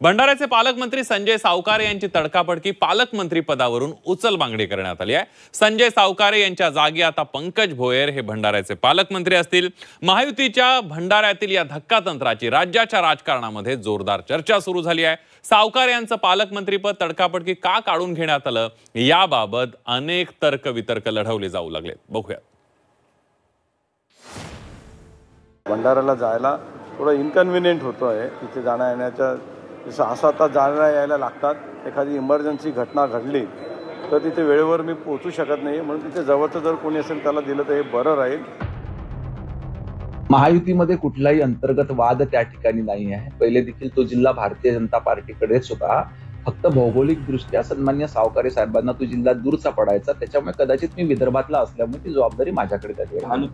भंडाऱ्याचे पालकमंत्री संजय सावकारे यांची तडकाफडकी पालकमंत्री पदावरून उचलबांगडी करण्यात आली आहे। संजय सावकारे यांच्या जागी आता पंकज भोयर हे भंडाऱ्याचे पालकमंत्री असतील। महायुतीच्या भंडाऱ्यातील या धक्कातंत्राची राज्याच्या राजकारणामध्ये जोरदार चर्चा सुरू झाली आहे। सावकारे यांचं पालकमंत्रीपद तडकाफडकी का काढून घेण्यात आलं याबाबत अनेक तर्कवितर्क लढवले जाऊ लागले। बघूया। भंडाऱ्याला जायला थोडं इनकन्व्हिनियंट होतोय। तिथे जाण्या येण्याच्या 6-7 तास जाण्या यायला लागतात। एखादी इमर्जन्सी घटना घडली तर तिथे वेळेवर मी पोहोचू शकत नाही, म्हणून तिथे जवळचं जर कोणी असेल त्याला दिलं तर हे बरं राहील। महायुतीमध्ये कुठलाही अंतर्गत वाद त्या ठिकाणी नाही आहे। पहिले देखील तो जिल्हा भारतीय जनता पार्टीकडेच होता। फक्त भौगोलिक दृष्ट्या सन्मान्य सावकारे साहेबांना तो जिल्हा दूरचा पडायचा, त्याच्यामुळे कदाचित मी विदर्भातला असल्यामुळे ती जबाबदारी माझ्याकडे त्यावेळी।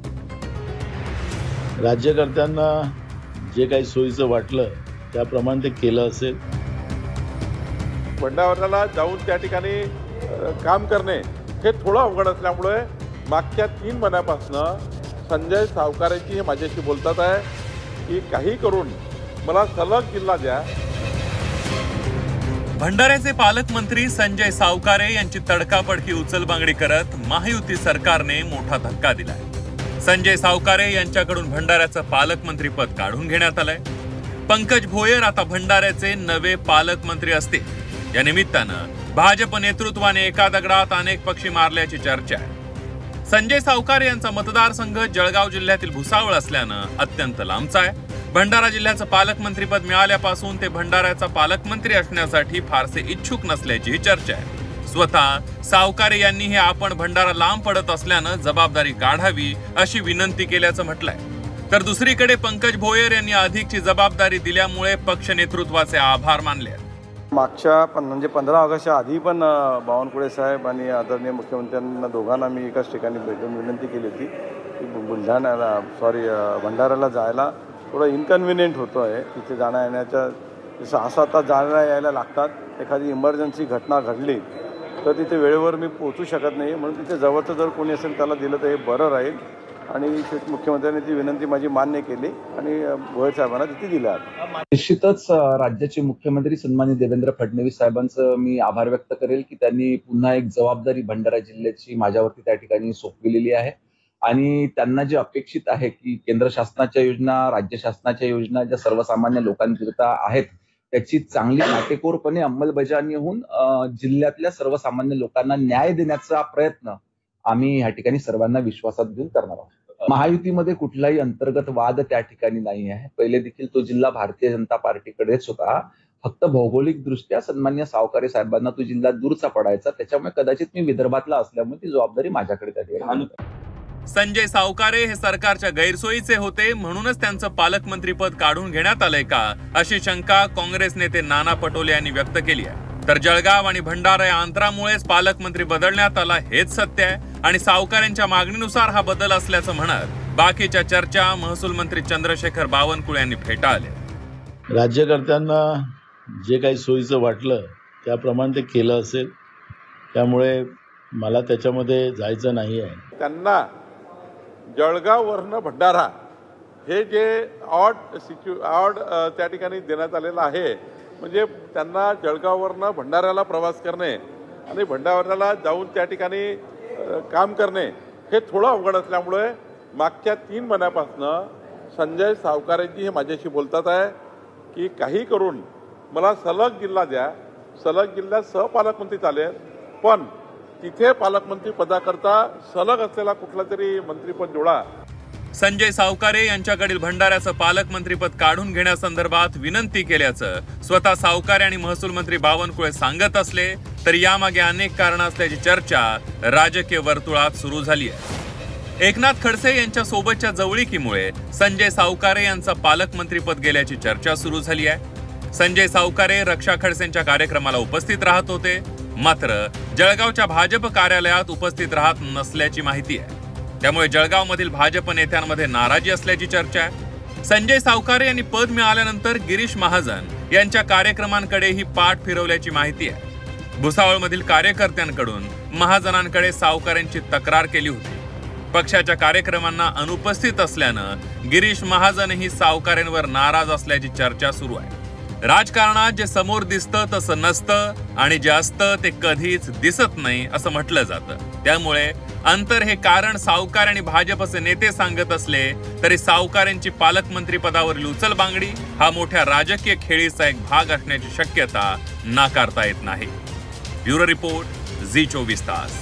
राज्यकर्त्यांना जे काही सोयीचं वाटलं त्याप्रमाणे ते केलं असेल। भंडाऱ्याला जाऊन त्या ठिकाणी काम करणे हे थोडं अवघड असल्यामुळे मागच्या 3 महिन्यापासून संजय सावकारेंची हे माझ्याशी बोलतात आहे की काही करून मला सलग जिल्हा द्या। भंडाऱ्याचे पालकमंत्री संजय सावकारे यांची तडकाफडकी उचलबांगडी करत महायुती सरकारने मोठा धक्का दिलाय। संजय सावकारे यांच्याकडून भंडाऱ्याचं पालकमंत्रीपद काढून घेण्यात आलंय। पंकज भोयर आता भंडाऱ्याचे नवे पालकमंत्री असतील। या निमित्तानं भाजप नेतृत्वाने एका दगडात अनेक पक्षी मारल्याची चर्चा आहे। संजय सावकारे यांचा मतदारसंघ जळगाव जिल्ह्यातील भुसावळ असल्यानं अत्यंत लांबचा आहे। भंडारा जिल्ह्याचं पालकमंत्रीपद मिळाल्यापासून ते भंडाऱ्याचा पालकमंत्री असण्यासाठी फारसे इच्छुक नसल्याची चर्चा आहे। स्वतः सावकारे यांनीही आपण भंडारा लांब पडत असल्यानं जबाबदारी काढावी अशी विनंती केल्याचं म्हटलंय। तर दुसरीकडे पंकज भोयर यांनी अधिकची जबाबदारी दिल्यामुळे पक्ष नेतृत्वाचे आभार मानले। मागच्या 15 ऑगस्टच्या आधी पण बावनकुळे साहेब आणि आदरणीय मुख्यमंत्र्यांना दोघांना मी एकाच ठिकाणी भेटून विनंती केली होती की भंडाऱ्याला जायला थोडं इनकन्व्हिनियंट होतोय। तिथे जाण्या येण्याच्या 6-7 तास जाण्या यायला लागतात। एखादी इमर्जन्सी घटना घडली तर तिथे वेळेवर मी पोहोचू शकत नाही, म्हणून तिथे जवळचं जर कोणी असेल त्याला दिलं तर हे बरं राहील। आणि मुख्यमंत्र्यांनी ती विनंती माझी मान्य केली आणि भोयर साहेबांना तिथे दिलं। निश्चितच राज्याचे मुख्यमंत्री सन्माननीय देवेंद्र फडणवीस साहेबांचं मी आभार व्यक्त करेल की त्यांनी पुन्हा एक जबाबदारी भंडारा जिल्ह्याची माझ्यावरती त्या ठिकाणी सोपविलेली आहे। आणि त्यांना जे अपेक्षित आहे की केंद्र शासनाच्या योजना, राज्य शासनाच्या योजना ज्या सर्वसामान्य लोकांकरिता आहेत त्याची चांगली काटेकोरपणे अंमलबजावणी होऊन जिल्ह्यातल्या सर्वसामान्य लोकांना न्याय देण्याचा प्रयत्न आम्ही या ठिकाणी सर्वांना विश्वासात घेऊन करणार आहोत। महायुतीमध्ये कुठलाही अंतर्गत वाद त्या ठिकाणी नाही आहे। पहिले देखील तो जिल्हा भारतीय जनता पार्टीकडेच होता। फक्त भौगोलिक दृष्ट्या सन्मान्य सावकारे साहेबांना तो जिल्हा दूरचा पडायचा, त्याच्यामुळे कदाचित मी विदर्भातला असल्यामुळे ती जबाबदारी माझ्याकडे त्यावेळी। संजय सावकारे हे सरकारच्या गैरसोयीचे होते, म्हणूनच त्यांचं पालकमंत्रीपद काढून घेण्यात आलंय का अशी शंका काँग्रेस नेते नाना पटोले यांनी व्यक्त केली आहे। तर जळगाव आणि भंडारा या अंतरामुळेच पालकमंत्री बदलण्यात आला हेच सत्य आहे आणि सावकारेंच्या मागणीनुसार हा बदल असल्याचं म्हणत बाकीच्या चर्चा महसूल मंत्री चंद्रशेखर बावनकुळे यांनी फेटाळल्या। राज्यकर्त्यांना जे काही सोयीचं वाटलं त्याप्रमाणे ते केलं असेल, त्यामुळे मला त्याच्यामध्ये जायचं नाही आहे। त्यांना जळगाववरनं भंडारा हे जे ऑड त्या ठिकाणी देण्यात आलेलं आहे, म्हणजे त्यांना जळगाववरनं भंडाऱ्याला प्रवास करणे आणि भंडाऱ्याला जाऊन त्या ठिकाणी काम करणे हे थोडं अवघड असल्यामुळे मागच्या 3 महिन्यापासून संजय सावकारेंची हे माझ्याशी बोलतात आहे की काही करून मला सलग जिल्हा द्या। सलग जिल्ह्यात सहपालकमंत्री चालेल, पण तिथे पालकमंत्री पदाकरता सलग असलेला कुठला तरी मंत्रीपद जोडा। संजय सावकारे यांच्याकडील भंडाऱ्याचं पालकमंत्रीपद काढून घेण्यासंदर्भात विनंती केल्याचं स्वतः सावकारे आणि महसूल मंत्री बावनकुळे सांगत असले तरी यामागे अनेक कारणं असल्याची चर्चा राजकीय वर्तुळात सुरू झाली आहे। एकनाथ खडसे यांच्या सोबतच्या जवळीकीमुळे संजय सावकारे यांचं पालकमंत्रीपद गेल्याची चर्चा सुरू झाली आहे। संजय सावकारे रक्षा खडसेंच्या कार्यक्रमाला उपस्थित राहत होते, मात्र जळगावच्या भाजप कार्यालयात उपस्थित राहत नसल्याची माहिती आहे। त्यामुळे जळगावमधील भाजप नेत्यांमध्ये नाराजी असल्याची चर्चा आहे। संजय सावकारे यांनी पद मिळाल्यानंतर गिरीश महाजन यांच्या कार्यक्रमांकडेही पाठ फिरवल्याची माहिती आहे। भुसावळमधील कार्यकर्त्यांकडून महाजनांकडे सावकारेंची तक्रार केली होती। पक्षाच्या कार्यक्रमांना अनुपस्थित असल्यानं गिरीश महाजनही सावकारेंवर नाराज असल्याची चर्चा सुरू आहे। राजकारणात जे समोर दिसतं तसं नसतं आणि जे असतं ते कधीच दिसत नाही असं म्हटलं जातं. त्यामुळे अंतर हे कारण सावकार आणि भाजपचे नेते सांगत असले तरी सावकारांची पालकमंत्री पदावरील उचलबांगडी हा मोठ्या राजकीय खेळीचा एक भाग असण्याची शक्यता नाकारता येत नाही. ब्युरो रिपोर्ट, झी 24 तास.